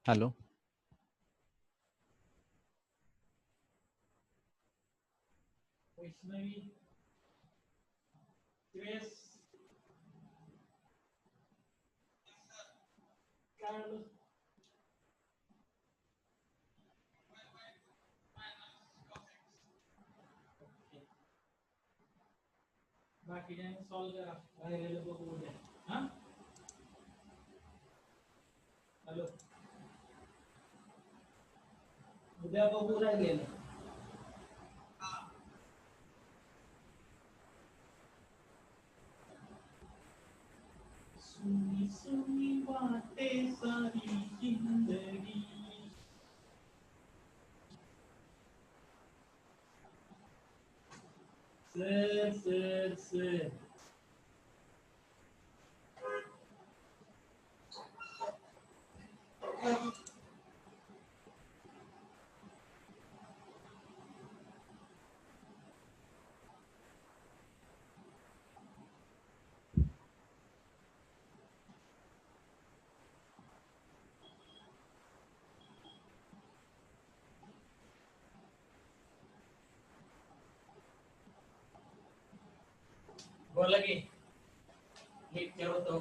Hello. Vaishnavi, Grace, Carlos. Okay. बाकीच्यांनी solve करा राहिलेलं बघू उद्या. हा हॅलो उद्या बघू राहिलेलं. सुनी सुनी बातें सारी जिंदगी. सर बोला की लेक्चर होतो.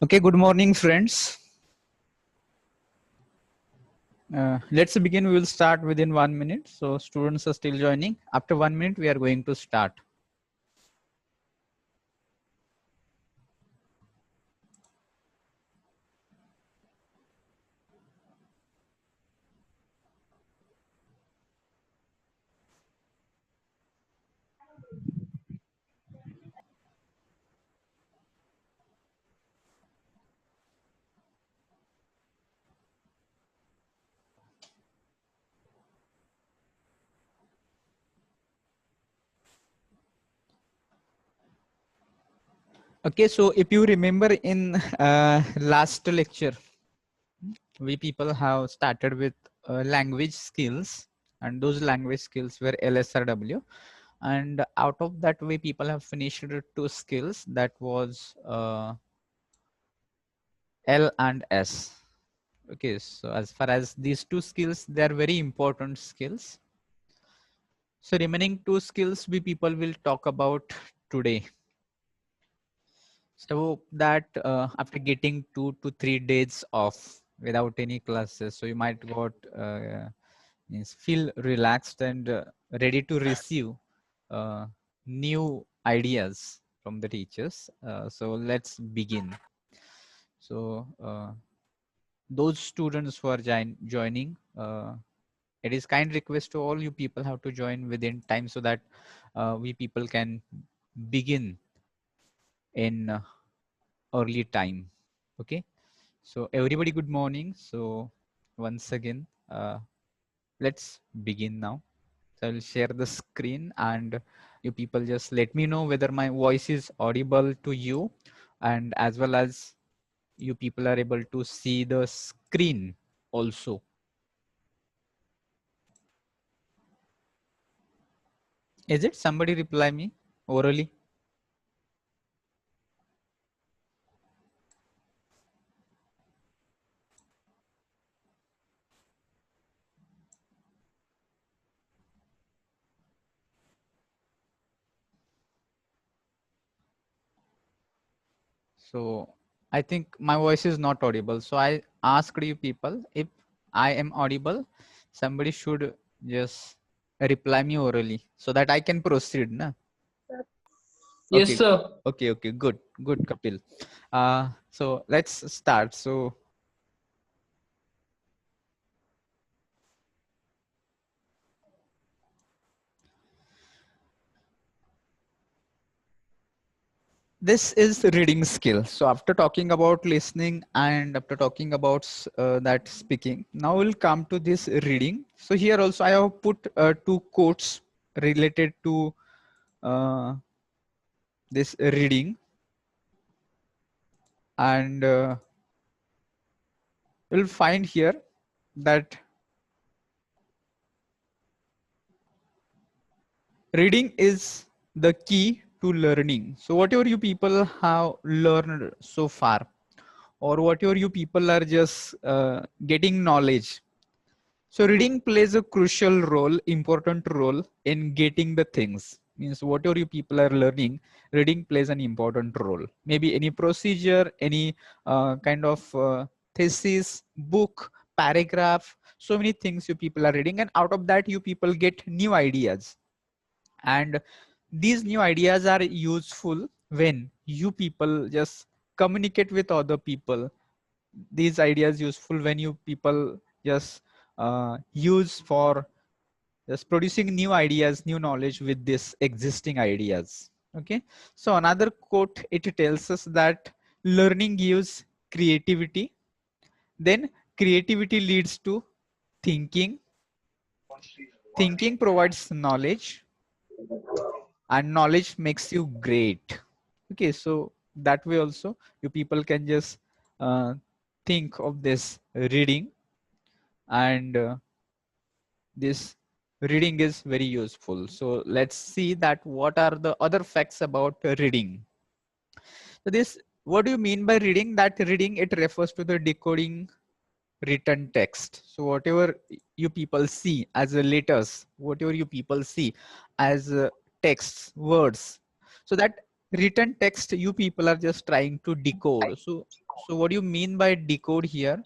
Okay, good morning, friends. Let's begin. We will start within 1 minute. So students are still joining. After 1 minute, we are going to start. Okay, so if you remember in last lecture, we people have started with language skills, and those language skills were LSRW. And out of that, we people have finished two skills, that was L and S. Okay, so as far as these two skills, they are very important skills. So remaining two skills we people will talk about today. So that after getting 2 to 3 days off without any classes, so you might got means feel relaxed and ready to receive new ideas from the teachers. So let's begin. So those students who are joining, it is kind request to all you people have to join within time, so that we people can begin in early time. Okay, so everybody, good morning. So once again, let's begin now. So I'll share the screen and you people just let me know whether my voice is audible to you, and as well as you people are able to see the screen also. Is it? Somebody reply me orally. So I think my voice is not audible. So I asked you people if I am audible. Somebody should just reply me orally so that I can proceed. Na? Yes, Okay. sir. Okay. Good, Kapil. So let's start. So this is reading skill. So after talking about listening and after talking about that speaking, now we'll come to this reading. So here also I have put two quotes related to this reading, and you'll find here that reading is the key to learning. So whatever you people have learned so far, or whatever you people are just getting knowledge, so reading plays a crucial role, important role in getting the things. Means whatever you people are learning, reading plays an important role. Maybe any procedure, any kind of thesis, book, paragraph, so many things you people are reading, and out of that you people get new ideas. And these new ideas are useful when you people just communicate with other people. These ideas useful when you people just use for just producing new ideas, new knowledge with this existing ideas. Okay, so another quote, it tells us that learning gives creativity, then creativity leads to thinking, thinking provides knowledge, and knowledge makes you great. Okay, so that way also you people can just think of this reading, and this reading is very useful. So let's see that what are the other facts about reading. So this, what do you mean by reading? That reading, it refers to the decoding written text. So whatever you people see as a letters, whatever you people see as texts, words, so that written text you people are just trying to decode. So what do you mean by decode here?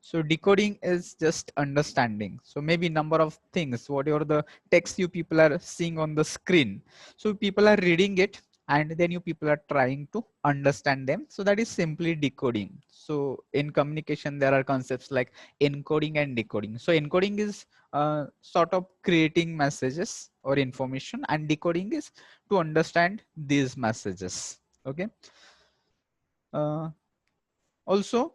So decoding is just understanding. So maybe number of things, whatever the text you people are seeing on the screen. So people are reading it and then you people are trying to understand them. So that is simply decoding. So in communication, there are concepts like encoding and decoding. So encoding is sort of creating messages or information, and decoding is to understand these messages. Okay. Also,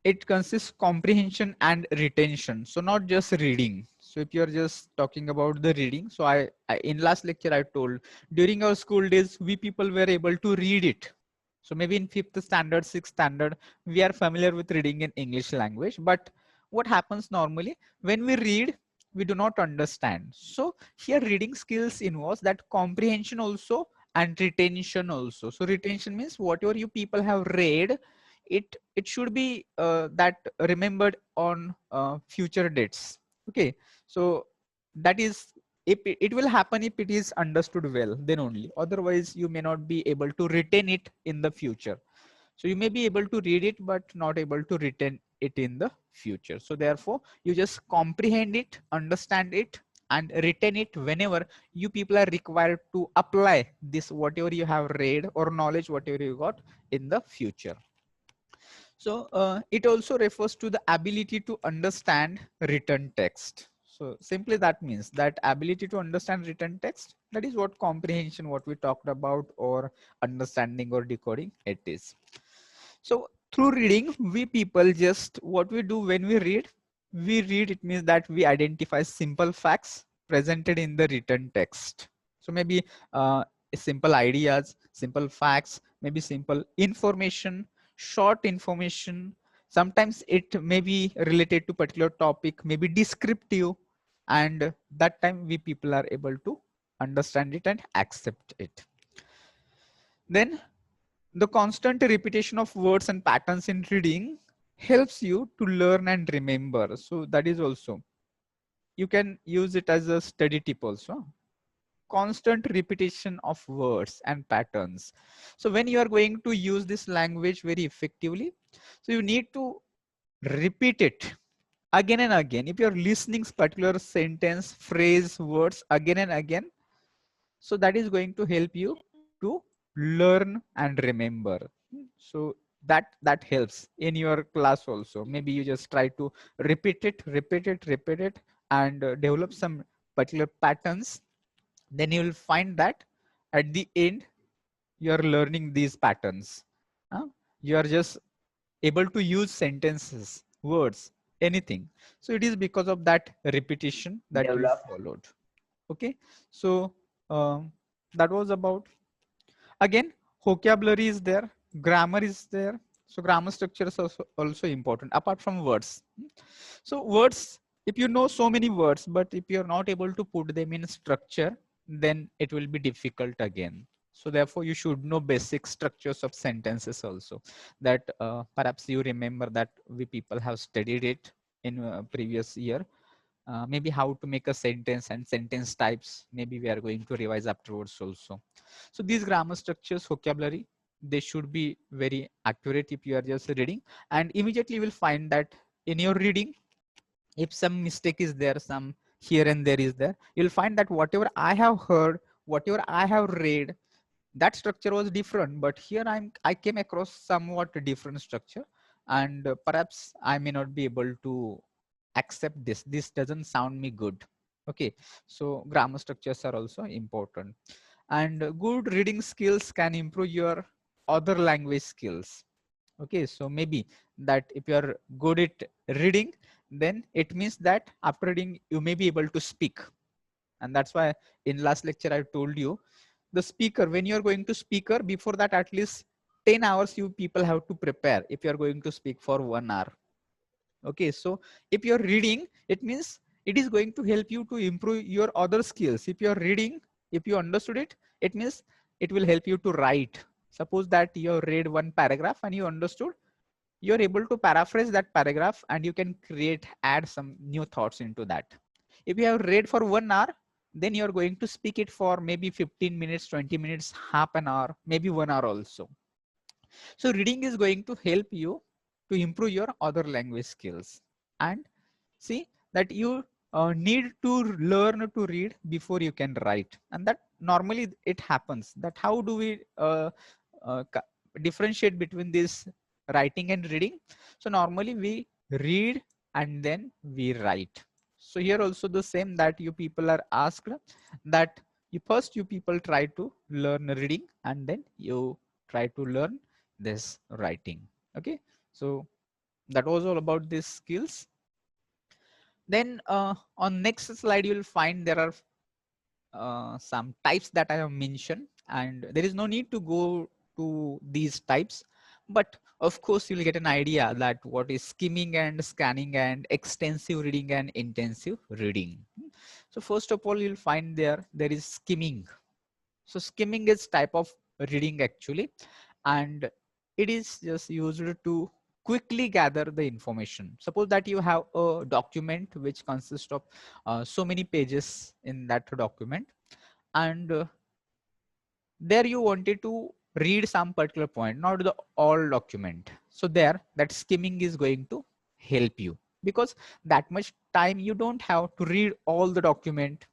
it consists comprehension and retention, so not just reading. So if you're just talking about the reading, so I in last lecture I told, during our school days we people were able to read it. So maybe in 5th standard, 6th standard, we are familiar with reading in English language, but what happens normally when we read, we do not understand. So here reading skills involves that comprehension also and retention also. So retention means whatever you people have read, it should be that remembered on future dates. Okay, so that is, if it will happen if it is understood well, then only. Otherwise you may not be able to retain it in the future. So you may be able to read it but not able to retain it in the future. So therefore you just comprehend it, understand it, and retain it whenever you people are required to apply this whatever you have read or knowledge whatever you got in the future. So it also refers to the ability to understand written text. So simply that means that ability to understand written text, that is what comprehension, what we talked about, or understanding or decoding it is. So through reading, we people just, what we do when we read, we read, it means that we identify simple facts presented in the written text. So maybe simple ideas, simple facts, maybe simple information, short information. Sometimes it may be related to particular topic, maybe descriptive, and that time we people are able to understand it and accept it. Then the constant repetition of words and patterns in reading helps you to learn and remember. So that is also, you can use it as a study tip also. Constant repetition of words and patterns. So when you are going to use this language very effectively, so you need to repeat it again and again. If you're listening particular sentence, phrase, words again and again, so that is going to help you to learn and remember. So that helps in your class also. Maybe you just try to repeat it, and develop some particular patterns. Then you will find that at the end you are learning these patterns. You are just able to use sentences, words, anything. So it is because of that repetition that you Developed. followed. Okay, so that was about. Again, vocabulary is there, grammar is there. So grammar structure is also important apart from words. So words, if you know so many words, but if you're not able to put them in structure, then it will be difficult again. So therefore you should know basic structures of sentences also, that perhaps you remember that we people have studied it in previous year. Maybe how to make a sentence and sentence types, maybe we are going to revise afterwards also. So these grammar structures, vocabulary, they should be very accurate if you are just reading, and immediately you will find that in your reading, if some mistake is there, some here and there is there, you'll find that whatever I have heard, whatever I have read, that structure was different, but here I came across somewhat different structure, and perhaps I may not be able to accept this doesn't sound me good. Okay, so grammar structures are also important, and good reading skills can improve your other language skills. Okay, so maybe that if you are good at reading, then it means that after reading you may be able to speak. And that's why in last lecture I told you, the speaker, when you're going to speaker, before that at least 10 hours you people have to prepare if you're going to speak for 1 hour. Okay, so if you're reading, it means it is going to help you to improve your other skills. If you're reading, if you understood it, it means it will help you to write. Suppose that you read one paragraph and you understood, you're able to paraphrase that paragraph and you can create, add some new thoughts into that. If you have read for 1 hour, then you're going to speak it for maybe 15 minutes, 20 minutes, half an hour, maybe 1 hour also. So reading is going to help you to improve your other language skills. And see that you need to learn to read before you can write. And that normally it happens. That how do we uh, differentiate between this writing and reading? So normally we read and then we write. So here also the same, that you people are asked that you people try to learn reading and then you try to learn this writing. Okay, so that was all about these skills. Then on next slide you will find there are some types that I have mentioned, and there is no need to go to these types, but of course you'll get an idea that what is skimming and scanning and extensive reading and intensive reading. So first of all you'll find there is skimming. So skimming is type of reading actually, and it is just used to quickly gather the information. Suppose that you have a document which consists of so many pages in that document, and there you wanted to read some particular point, not the all document. So there, that skimming is going to help you, because that much time you don't have to read all the document,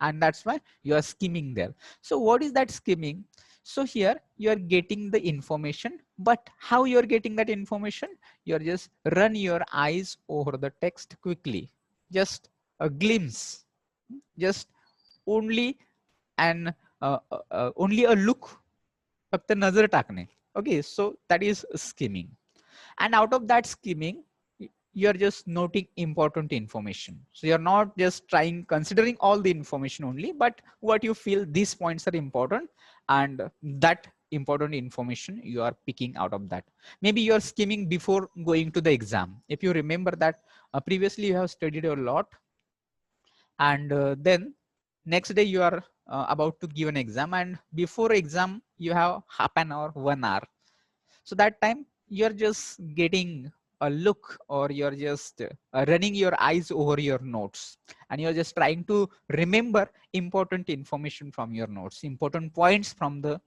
and that's why you are skimming there. So what is that skimming? So here you are getting the information, but how you are getting that information? You are just run your eyes over the text quickly, just a glimpse, just only an only a look, फक्त नजर टाकणे. Okay, so that is skimming. And out of that skimming, you're just noting important information. So you're not just considering all the information only, but what you feel these points are important, and that important information you are picking out of that. Maybe you're skimming before going to the exam. If you remember that previously you have studied a lot, and then next day you are about to give an exam, and before exam you have half an hour, 1 hour. So that time you're just getting a look, or you're just running your eyes over your notes, and you're just trying to remember important information from your notes, important points from the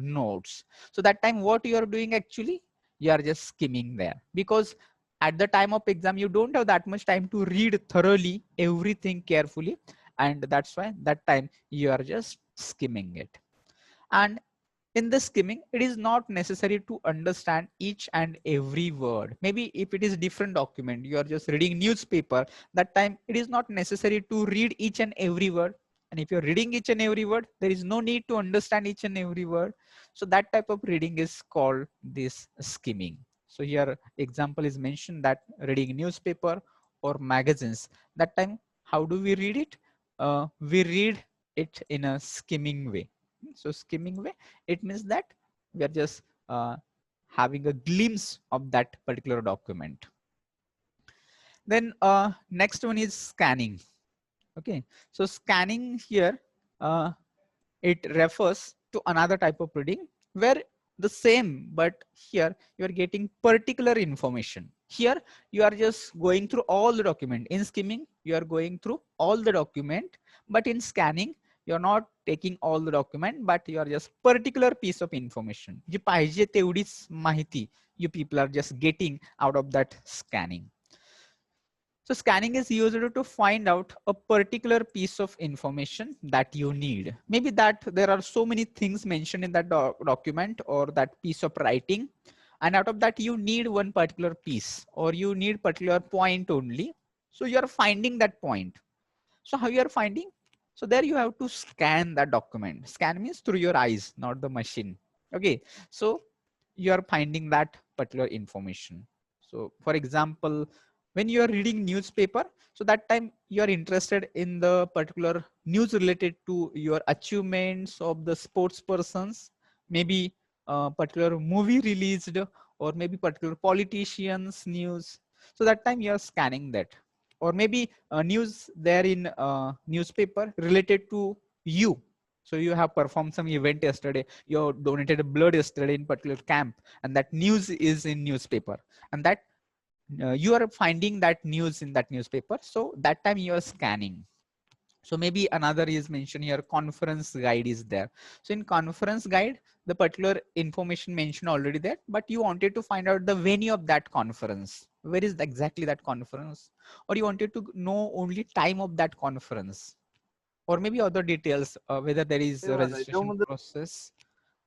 notes. So that time what you are doing actually, you are just skimming there, because at the time of exam you don't have that much time to read thoroughly everything carefully, and that's why that time you are just skimming it. And in the skimming, it is not necessary to understand each and every word. Maybe if it is different document, you are just reading newspaper, that time it is not necessary to read each and every word. And if you're reading each and every word, there is no need to understand each and every word. So that type of reading is called this skimming. So here example is mentioned that reading newspaper or magazines, that time how do we read it? We read it in a skimming way. So skimming way, it means that we are just having a glimpse of that particular document. Then next one is scanning. Okay, so scanning here, it refers to another type of reading where the same, but here you are getting particular information. Here you are just going through all the document. In skimming you are going through all the document, but in scanning you're not taking all the document, but you are just particular piece of information. जी पाहिजे तेवढीच माहिती you people are just getting out of that scanning. So scanning is used to find out a particular piece of information that you need. Maybe that there are so many things mentioned in that document or that piece of writing, and out of that you need one particular piece, or you need particular point only. So you are finding that point. So how you are finding? So there you have to scan that document. Scan means through your eyes, not the machine. Okay. So you are finding that particular information. So for example, when you are reading newspaper, so that time you are interested in the particular news related to your achievements of the sports persons, maybe a particular movie released, or maybe particular politicians news. So that time you are scanning that, or maybe news there in newspaper related to you. So you have performed some event yesterday, you donated blood yesterday in particular camp, and that news is in newspaper, and that you are finding that news in that newspaper. So that time you are scanning. So maybe another is mentioned here, conference guide is there. So in conference guide, the particular information mentioned already there, but you wanted to find out the venue of that conference. Where is exactly that conference? Or you wanted to know only time of that conference, or maybe other details, whether there is a registration process,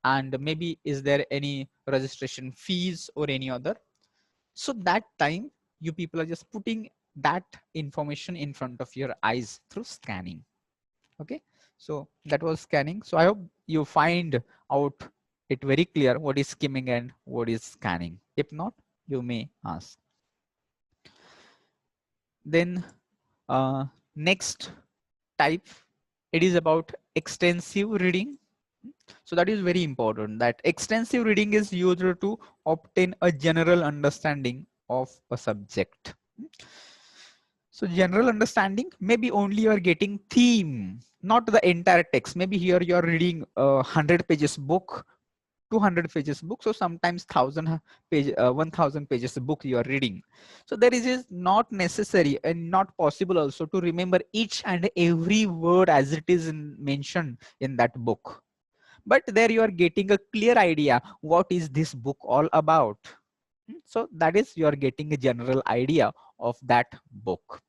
and maybe is there any registration fees or any other. So that time you people are just putting that information in front of your eyes through scanning. Okay, so that was scanning. So I hope you find out it very clear what is skimming and what is scanning. If not, you may ask. Then next type, it is about extensive reading. So that is very important, that extensive reading is used to obtain a general understanding of a subject. So general understanding, maybe only you are getting theme, not the entire text. Maybe here you are reading a 100 pages book, 200 pages book. So sometimes 1000 pages book you are reading. So there is not necessary and not possible also to remember each and every word as it is mentioned in that book. But there you are getting a clear idea what is this book all about. So that is you are getting a general idea of that book.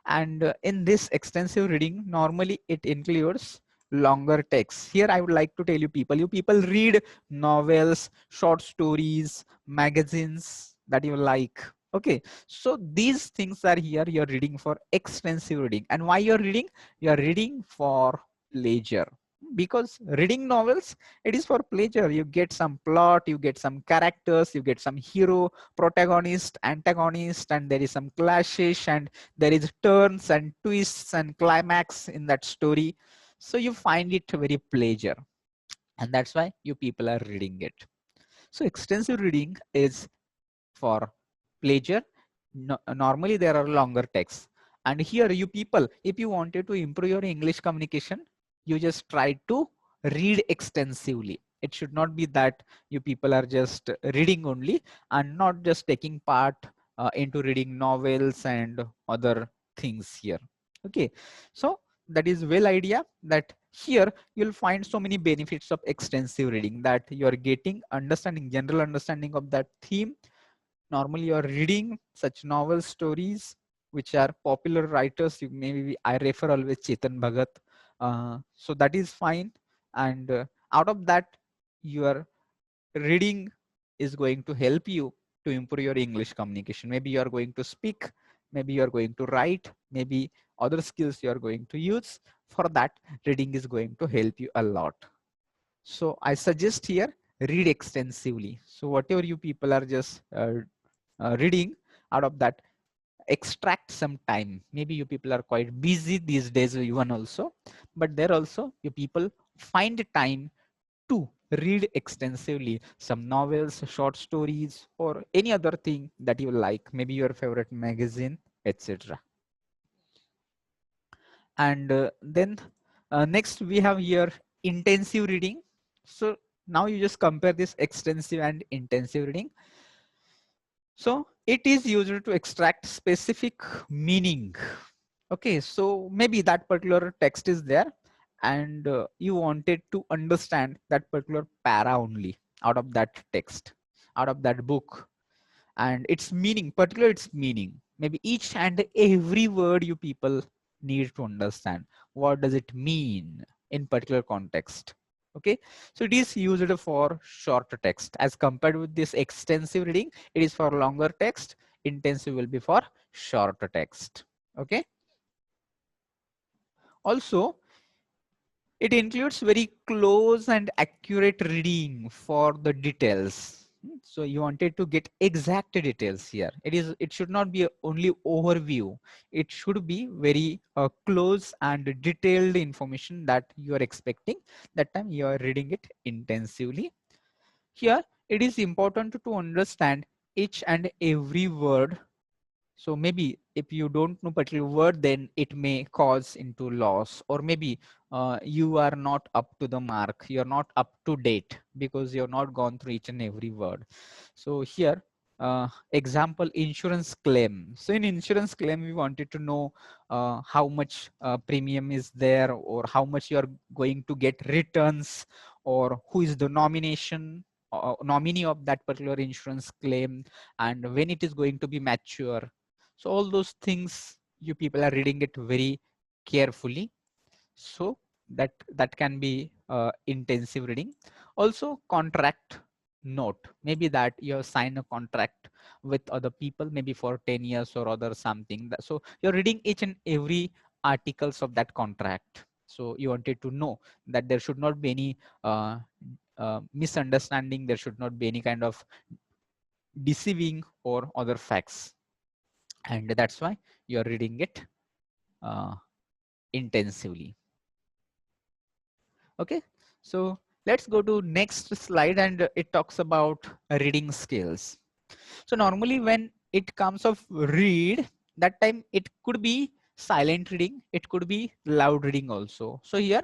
And in this extensive reading, normally it includes longer texts. Here I would like to tell you people read novels, short stories, magazines that you like. Okay, so these things are here you are reading for extensive reading. And why you're reading? You are reading for pleasure. Because reading novels, it is for pleasure. You get some plot, you get some characters, you get some hero, protagonist, antagonist, and there is some clashes, and there is turns and twists and climax in that story. So you find it very pleasure, and that's why you people are reading it. So extensive reading is for pleasure. No, normally there are longer texts, and here you people, if you wanted to improve your English communication, you just try to read extensively. It should not be that you people are just reading only and not just taking part into reading novels and other things here. Okay, so that is well idea that here you'll find so many benefits of extensive reading, that you are getting understanding, general understanding of that theme. Normally you are reading such novel stories which are popular writers. You maybe, I refer always Chetan Bhagat. So that is fine. And out of that, your reading is going to help you to improve your English communication. Maybe you are going to speak, maybe you are going to write, maybe other skills you are going to use. For that, reading is going to help you a lot. So I suggest here, read extensively. So whatever you people are just reading, out of that, extract some time. Maybe you people are quite busy these days even also, but there also you people find time to read extensively some novels, short stories, or any other thing that you like, maybe your favorite magazine, etc. And then next we have here intensive reading. So now you just compare this extensive and intensive reading. So it is used to extract specific meaning. Okay, so maybe that particular text is there, and you wanted to understand that particular para only out of that text, out of that book, and its meaning, particular its meaning. Maybe each and every word you people need to understand. What does it mean in particular context? Okay, so it is used for short text as compared with this extensive reading. It is for longer text. Intensive will be for short text. Okay. Also, it includes very close and accurate reading for the details. So you wanted to get exact details here. It should not be only overview. It should be very close and detailed information that you are expecting. That time you are reading it intensively. Here, it is important to understand each and every word. So maybe if you don't know particular word, then it may cause into loss, or maybe you are not up to the mark. You're not up to date because you're not gone through each and every word. So here, example, insurance claim. So in insurance claim, we wanted to know how much premium is there, or how much you're going to get returns, or who is the nominee of that particular insurance claim, and when it is going to be mature. So all those things you people are reading it very carefully. So that can be intensive reading. Also contract note, maybe that you have signed a contract with other people, maybe for 10 years or other something. So you're reading each and every articles of that contract. So you wanted to know that there should not be any misunderstanding. There should not be any kind of deceiving or other facts, and that's why you're reading it uh, intensively. Okay, so let's go to next slide, and it talks about reading skills. So normally when it comes of read, that time it could be silent reading, it could be loud reading also. So here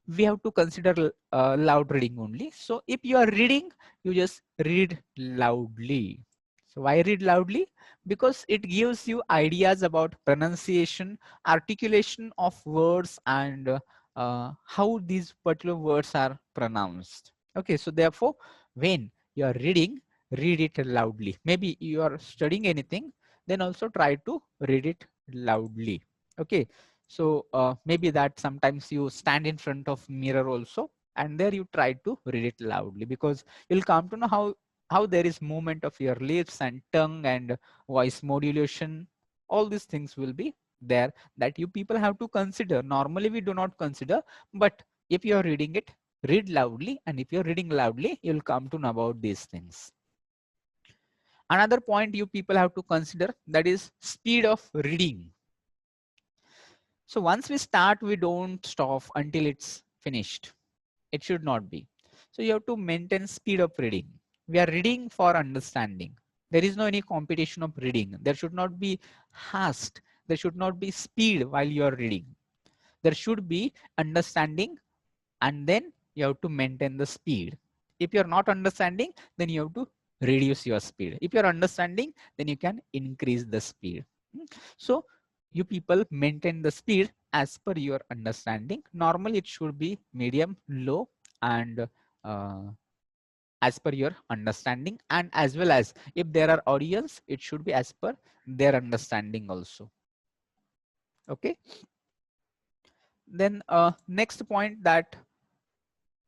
we have to consider loud reading only. So if you are reading, you just read loudly. So why read loudly? Because it gives you ideas about pronunciation, articulation of words, and how these particular words are pronounced. Okay, so therefore, when you are reading, read it loudly. Maybe you are studying anything, then also try to read it loudly. Okay, so maybe that sometimes you stand in front of mirror also, and there you try to read it loudly, because you'll come to know how there is movement of your lips and tongue and voice modulation. All these things will be there that you people have to consider. Normally we do not consider, but If you are reading it, read loudly, and if you're reading loudly, you'll come to know about these things. Another point you people have to consider, that is speed of reading. So once we start, we don't stop until it's finished. It should not be. So you have to maintain speed of reading. We are reading for understanding. There is no any competition of reading. There should not be haste. There should not be speed while you are reading. There should be understanding, and then you have to maintain the speed. If you're not understanding, then you have to reduce your speed. If you're understanding, then you can increase the speed. So you people maintain the speed as per your understanding. Normally it should be medium, low, and uh, as per your understanding, and as well as if there are audience, it should be as per their understanding also. Okay. Then next point, that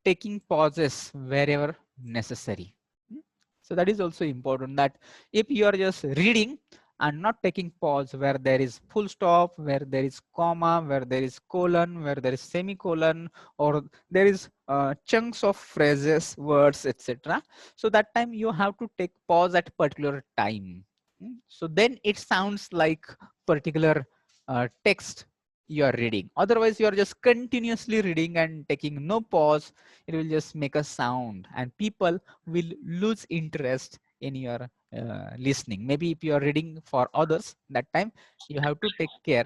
taking pauses wherever necessary. Hmm? So that is also important, that if you are just reading and not taking pause where there is full stop, where there is comma, where there is colon, where there is semicolon, or there is chunks of phrases, words, etc. So that time you have to take pause at particular time. So then it sounds like particular text you are reading. Otherwise, you are just continuously reading and taking no pause. It will just make a sound, and people will lose interest in your listening. Maybe if you are reading for others, that time you have to take care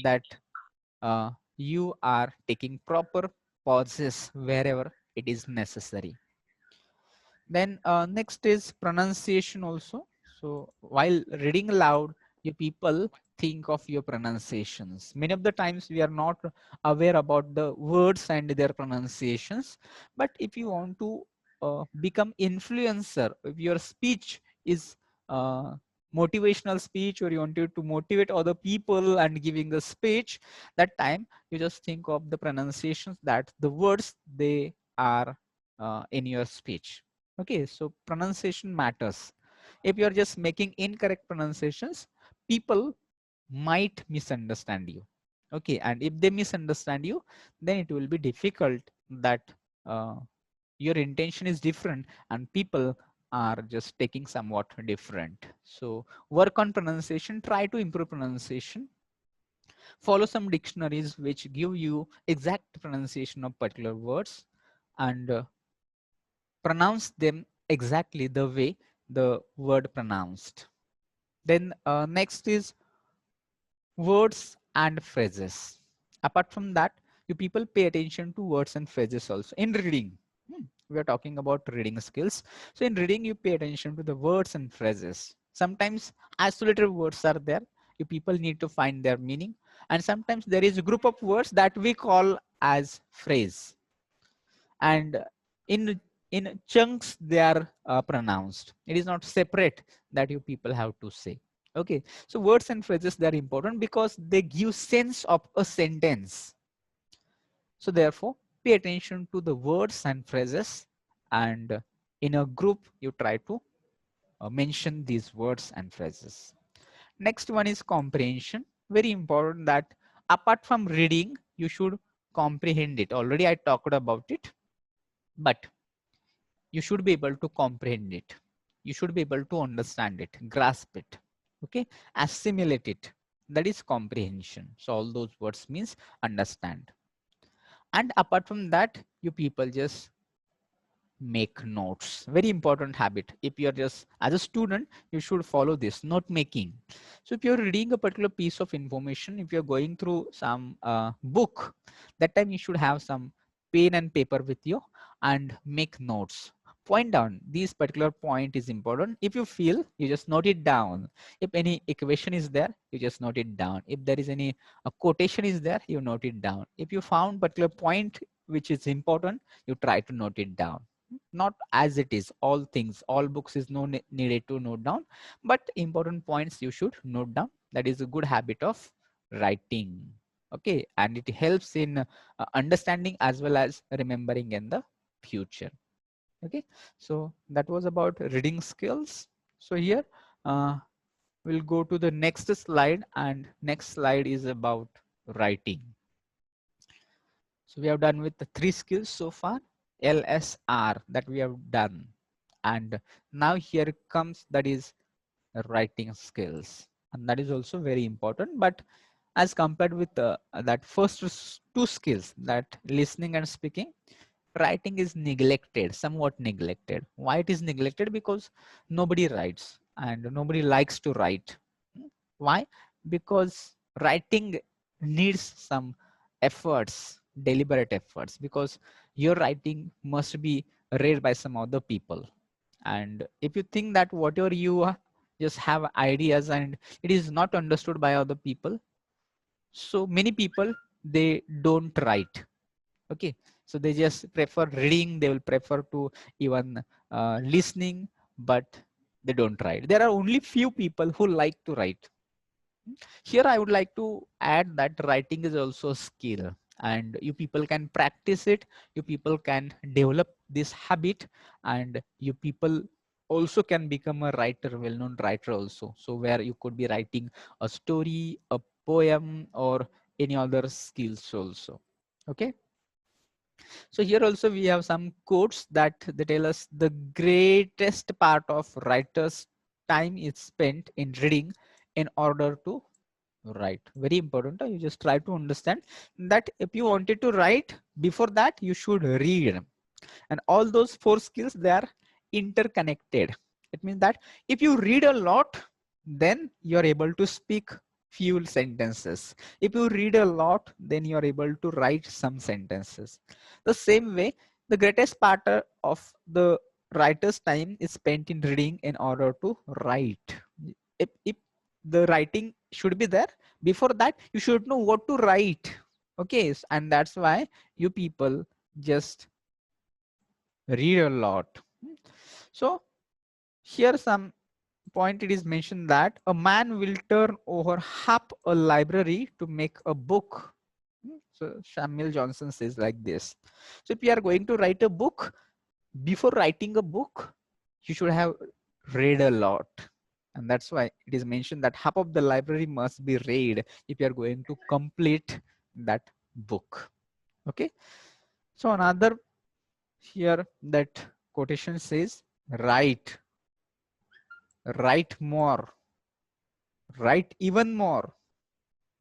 that you are taking proper pauses wherever it is necessary. Then next is pronunciation also. So while reading aloud, you people think of your pronunciations. Many of the times we are not aware about the words and their pronunciations. But if you want to become influencer, if your speech is motivational speech, or you wanted to motivate other people and giving the speech, that time you just think of the pronunciations, that the words they are in your speech. Okay, so pronunciation matters. If you're just making incorrect pronunciations, people might misunderstand you. Okay, and if they misunderstand you, then it will be difficult, that uh, your intention is different and people are just taking somewhat different. So work on pronunciation, try to improve pronunciation. Follow some dictionaries which give you exact pronunciation of particular words, and pronounce them exactly the way the word pronounced. Then next is words and phrases. Apart from that, you people pay attention to words and phrases also in reading. We are talking about reading skills. So in reading, you pay attention to the words and phrases. Sometimes isolated words are there. You people need to find their meaning. And sometimes there is a group of words that we call as phrase. And in chunks they are pronounced. It is not separate that you people have to say. Okay, so words and phrases, they are important because they give sense of a sentence. So therefore pay attention to the words and phrases, and in a group you try to mention these words and phrases. Next one is comprehension. Very important, that apart from reading you should comprehend it. Already I talked about it, but you should be able to comprehend it. You should be able to understand it, grasp it, okay, assimilate it. That is comprehension. So all those words means understand. And apart from that, you people just make notes. Very important habit. If you're just as a student, you should follow this note making. So if you're reading a particular piece of information, if you're going through some book, that time you should have some pen and paper with you and make notes. Point down these particular point is important. If you feel, you just note it down. If any equation is there, you just note it down. If there is any quotation is there, you note it down. If you found particular point which is important, you try to note it down. Not as it is all things, all books is no needed to note down, but important points you should note down. That is a good habit of writing. Okay, and it helps in understanding as well as remembering in the future. Okay, so that was about reading skills. So here we'll go to the next slide, and next slide is about writing. So we have done with the 3 skills so far, LSR that we have done. And now here comes that is writing skills. And that is also very important. But as compared with that first 2 skills, that listening and speaking, writing is neglected, somewhat neglected. Why it is neglected? Because nobody writes and nobody likes to write. Why? Because writing needs some efforts, deliberate efforts, because your writing must be read by some other people. And if you think that whatever you just have ideas and it is not understood by other people, so many people, they don't write. Okay, so they just prefer reading, they will prefer to even listening, but they don't write. There are only few people who like to write. Here I would like to add that writing is also a skill, and you people can practice it, you people can develop this habit, and you people also can become a writer, well-known writer also. So where you could be writing a story, a poem, or any other skills also. Okay, so here also we have some quotes that they tell us the greatest part of writer's time is spent in reading in order to write. Very important. You just try to understand that if you wanted to write, before that you should read. And all those 4 skills, they are interconnected. It means that if you read a lot, then you're able to speak few sentences. If you read a lot, then you're able to write some sentences. The same way, the greatest part of the writer's time is spent in reading in order to write. If the writing should be there, before that you should know what to write. Okay, and that's why you people just read a lot. So here some point it is mentioned that a man will turn over half a library to make a book. So Samuel Johnson says like this. So if you are going to write a book, before writing a book, you should have read a lot. And that's why it is mentioned that half of the library must be read if you are going to complete that book. Okay. So another here that quotation says, write more, write even more,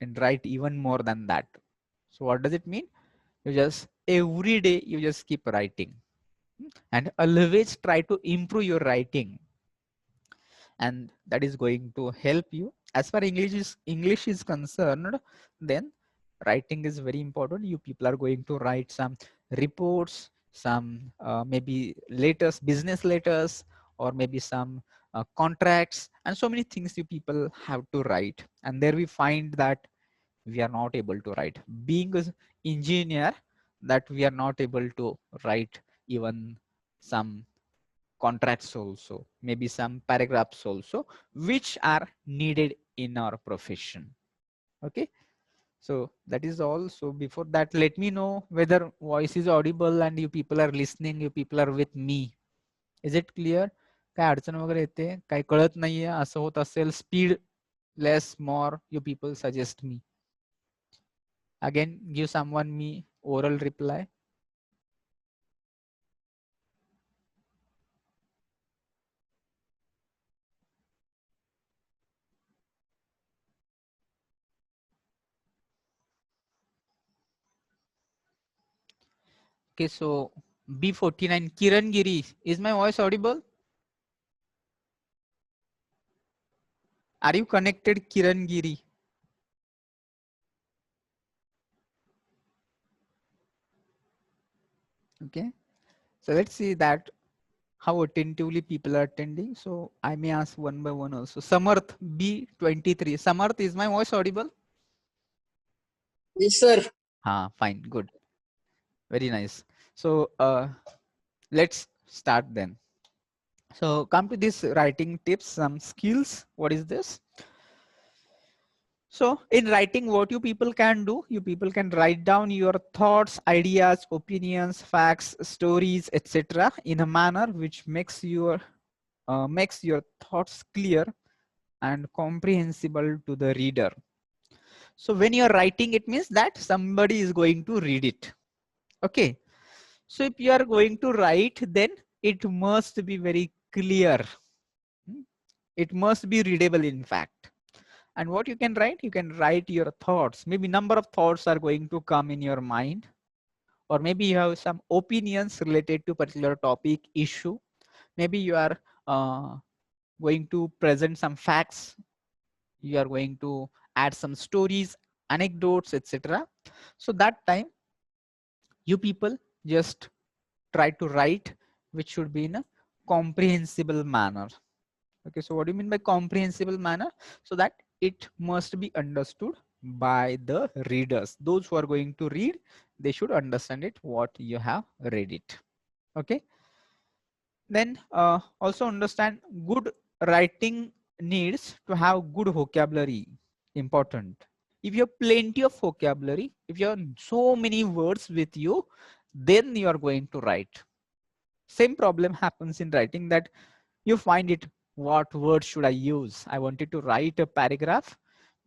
and write even more than that. So what does it mean? You just every day you just keep writing, and always try to improve your writing, and that is going to help you. As far English is concerned, then writing is very important. You people are going to write some reports, some maybe letters, business letters, or maybe some contracts, and so many things you people have to write. And there we find that we are not able to write. Being an engineer, that we are not able to write even some contracts also, maybe some paragraphs also, which are needed in our profession. Okay, so that is all. So before that, let me know whether voice is audible and you people are listening, you people are with me. Is it clear? काय अडचण वगैरे येते, काही कळत नाहीये असं होत असेल, speed less more, you people suggest me. Again, give someone me oral reply. Okay, so B49, Kiran Giri, is my voice audible? Are you connected, Kiran Giri? Okay, so let's see that how attentively people are attending. So I may ask one by one also. Samarth B23. Samarth, is my voice audible? Yes, sir. Fine, good. Very nice. So let's start then. So come to this writing tips, some skills. What is this? So in writing, what you people can do, you people can write down your thoughts, ideas, opinions, facts, stories, etc. in a manner which makes your thoughts clear and comprehensible to the reader. So when you're writing, it means that somebody is going to read it. Okay. So if you are going to write, then it must be very clear. Hmm? It must be readable, in fact. And what you can write? You can write your thoughts. Maybe number of thoughts are going to come in your mind, or maybe you have some opinions related to particular topic, issue. Maybe you are going to present some facts. You are going to add some stories, anecdotes, etc. So that time you people just try to write, which should be in a comprehensible manner. Okay, so what do you mean by comprehensible manner? So that it must be understood by the readers. Those who are going to read, they should understand it, what you have read it. Okay. Then also understand good writing needs to have good vocabulary. Important. If you have plenty of vocabulary, if you have so many words with you, then you are going to write. Same problem happens in writing, that you find it, what word should I use? I wanted to write a paragraph,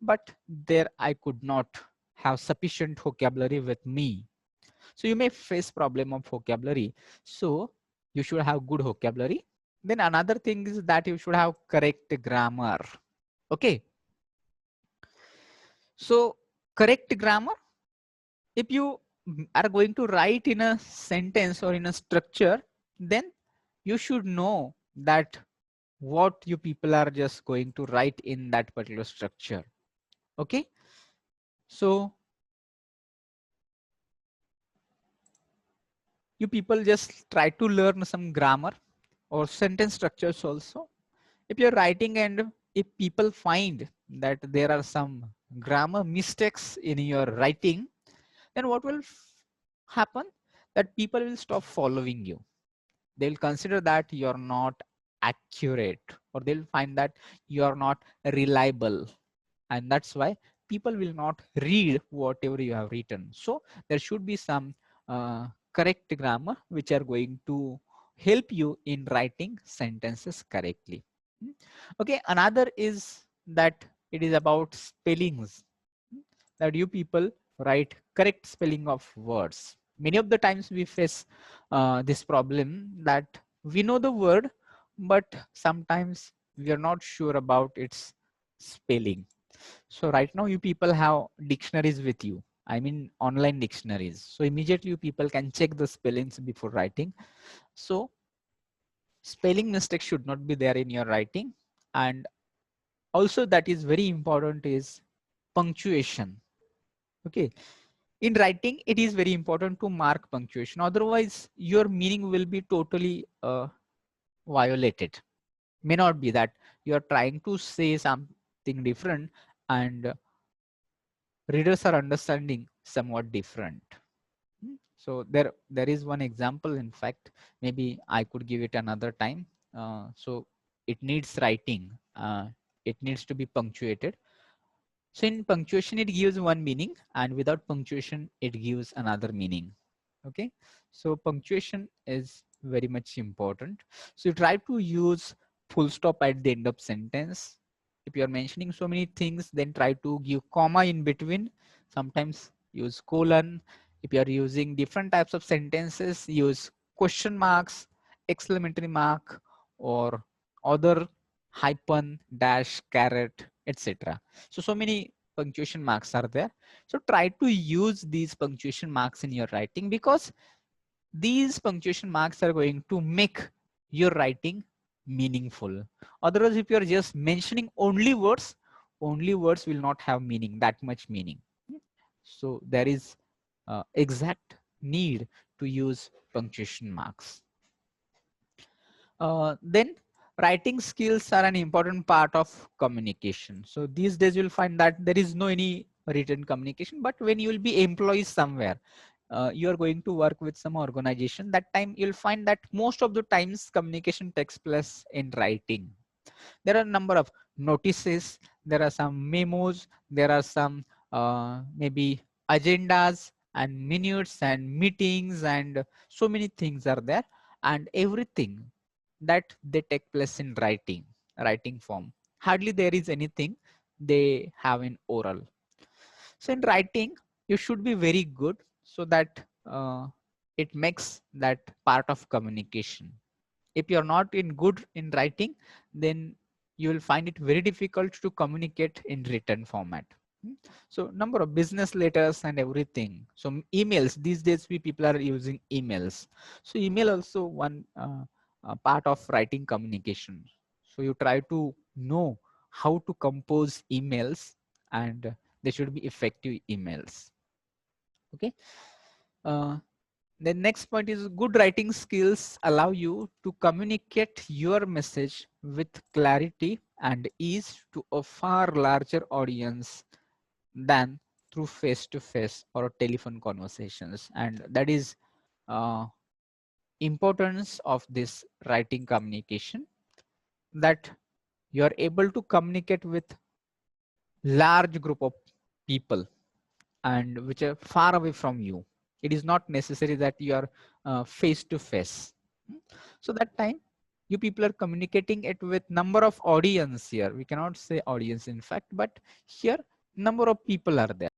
but there I could not have sufficient vocabulary with me. So you may face problem of vocabulary. So you should have good vocabulary. Then another thing is that you should have correct grammar. Okay. So correct grammar, if you are going to write in a sentence or in a structure, then you should know that what you people are just going to write in that particular structure. Okay. So you people just try to learn some grammar or sentence structures also. If you're writing and if people find that there are some grammar mistakes in your writing, then what will happen? That people will stop following you. They'll consider that you're not accurate, or they'll find that you're not reliable. And that's why people will not read whatever you have written. So there should be some correct grammar which are going to help you in writing sentences correctly. Hmm. Okay, another is that it is about spellings. Hmm. That you people write correct spelling of words. Many of the times we face this problem, that we know the word, but sometimes we are not sure about its spelling. So right now you people have dictionaries with you. I mean online dictionaries. So immediately you people can check the spellings before writing. So spelling mistakes should not be there in your writing. And also that is very important is punctuation. Okay. In writing, it is very important to mark punctuation. Otherwise, your meaning will be totally violated. May not be that you are trying to say something different and readers are understanding somewhat different. So there is one example. In fact, maybe I could give it another time. So it needs writing. It needs to be punctuated. So in punctuation, it gives one meaning, and without punctuation, it gives another meaning. Okay. So punctuation is very much important. So you try to use full stop at the end of sentence. If you are mentioning so many things, then try to give comma in between. Sometimes use colon. If you are using different types of sentences, use question marks, exclamatory mark, or other hyphen, dash, caret, etc. So many punctuation marks are there. So try to use these punctuation marks in your writing, because these punctuation marks are going to make your writing meaningful. Otherwise, if you're just mentioning only words will not have meaning, that much meaning. So there is exact need to use punctuation marks. Then writing skills are an important part of communication. So these days you'll find that there is no any written communication, but when you will be employees somewhere, you are going to work with some organization, that time you'll find that most of the times communication takes place in writing. There are a number of notices, there are some memos, there are some maybe agendas and minutes and meetings, and so many things are there, and everything that they take place in writing form. Hardly there is anything they have in oral. So in writing, you should be very good, so that it makes that part of communication. If you're not in good in writing, then you will find it very difficult to communicate in written format. So number of business letters and everything. So emails, these days people are using emails. So email also one part of writing communication. So you try to know how to compose emails, and they should be effective emails. Okay. The next point is good writing skills allow you to communicate your message with clarity and ease to a far larger audience than through face-to-face or telephone conversations. And that is importance of this writing communication, that you are able to communicate with large group of people and which are far away from you. It is not necessary that you are face to face. So that time you people are communicating it with number of audience here. We cannot say audience in fact, but here number of people are there.